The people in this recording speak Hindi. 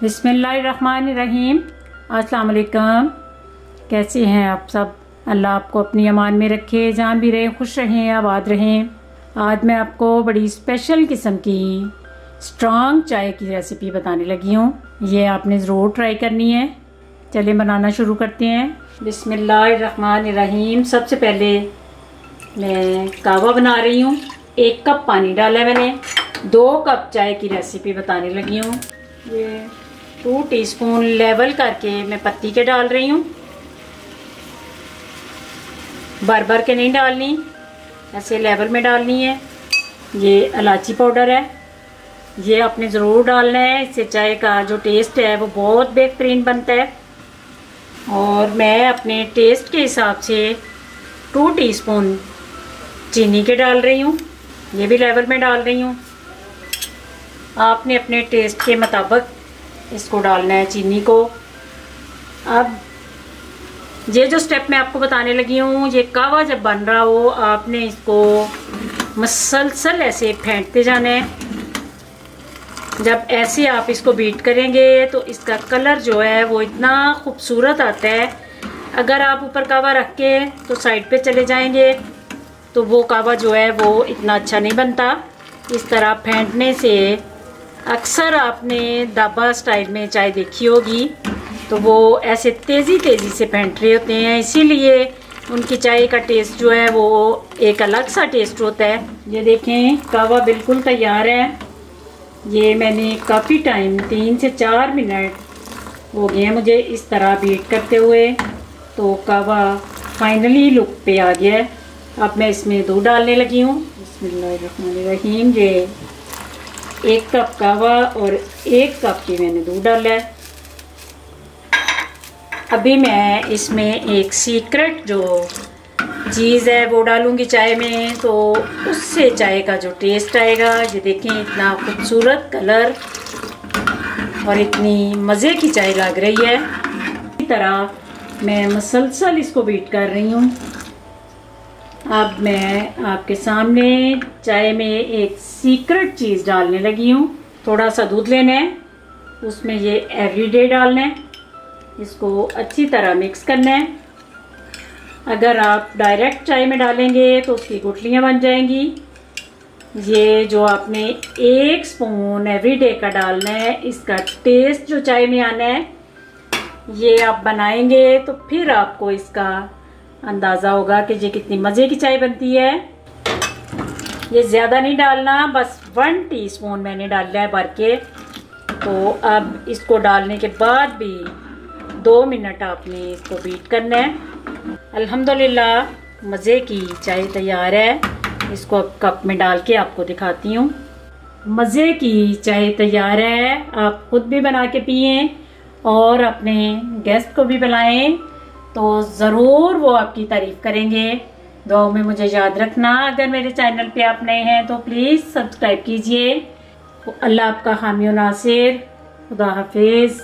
बिस्मिल्लाहिर्रहमानिर्रहीम। अस्सलाम वालेकुम। कैसे हैं आप सब? अल्लाह आपको अपनी अमान में रखे, जहाँ भी रहें खुश रहें, आबाद रहें। आज मैं आपको बड़ी स्पेशल किस्म की स्ट्रॉन्ग चाय की रेसिपी बताने लगी हूँ। ये आपने ज़रूर ट्राई करनी है। चलिए बनाना शुरू करते हैं। बिस्मिल्लाहिर्रहमानिर्रहीम। सबसे पहले मैं कहवा बना रही हूँ। 1 कप पानी डाला है मैंने। 2 कप चाय की रेसिपी बताने लगी हूँ। ये 2 टीस्पून लेवल करके मैं पत्ती के डाल रही हूँ। भर भर के नहीं डालनी, ऐसे लेवल में डालनी है। ये इलायची पाउडर है, ये आपने ज़रूर डालना है। इससे चाय का जो टेस्ट है वो बहुत बेहतरीन बनता है। और मैं अपने टेस्ट के हिसाब से 2 टीस्पून चीनी के डाल रही हूँ। ये भी लेवल में डाल रही हूँ। आपने अपने टेस्ट के मुताबिक इसको डालना है, चीनी को। अब ये जो स्टेप मैं आपको बताने लगी हूँ, ये कहवा जब बन रहा हो आपने इसको मसलसल ऐसे फेंटते जाना है। जब ऐसे आप इसको बीट करेंगे तो इसका कलर जो है वो इतना खूबसूरत आता है। अगर आप ऊपर कहवा रख के तो साइड पे चले जाएंगे तो वो कहवा जो है वो इतना अच्छा नहीं बनता। इस तरह फेंटने से अक्सर आपने दाबा स्टाइल में चाय देखी होगी, तो वो ऐसे तेज़ी से फेंट रहे होते हैं, इसीलिए उनकी चाय का टेस्ट जो है वो एक अलग सा टेस्ट होता है। ये देखें, कहवा बिल्कुल तैयार है। ये मैंने काफ़ी टाइम 3 से 4 मिनट हो गए हैं मुझे इस तरह बीट करते हुए। तो कहवा फाइनली लुक पे आ गया है। अब मैं इसमें दूध डालने लगी हूँ। बिस्मिल्लाहिर्रहमानिर्रहीम। ये 1 कप कहवा और 1 कप की मैंने दूध डाला है। अभी मैं इसमें एक सीक्रेट जो चीज़ है वो डालूंगी चाय में, तो उससे चाय का जो टेस्ट आएगा। ये देखें, इतना खूबसूरत कलर और इतनी मज़े की चाय लग रही है। इसी तरह मैं मसलसल इसको बीट कर रही हूँ। अब मैं आपके सामने चाय में एक सीक्रेट चीज़ डालने लगी हूँ। थोड़ा सा दूध लेना है, उसमें ये एवरीडे डालना है। इसको अच्छी तरह मिक्स करना है। अगर आप डायरेक्ट चाय में डालेंगे तो उसकी गुठलियाँ बन जाएंगी। ये जो आपने 1 स्पून एवरीडे का डालना है, इसका टेस्ट जो चाय में आना है, ये आप बनाएंगे तो फिर आपको इसका अंदाज़ा होगा कि ये कितनी मज़े की चाय बनती है। ये ज़्यादा नहीं डालना, बस 1 टीस्पून मैंने डाला है भर के। तो अब इसको डालने के बाद भी 2 मिनट आपने इसको बीट करना है। अल्हम्दुलिल्लाह मज़े की चाय तैयार है। इसको अब कप में डाल के आपको दिखाती हूँ। मज़े की चाय तैयार है। आप खुद भी बना के पिएं और अपने गेस्ट को भी बुलाएं, तो ज़रूर वो आपकी तारीफ़ करेंगे। दुआओं में मुझे याद रखना। अगर मेरे चैनल पे आप नए हैं तो प्लीज़ सब्सक्राइब कीजिए। अल्लाह आपका हामी और नासिर। खुदा हाफिज़।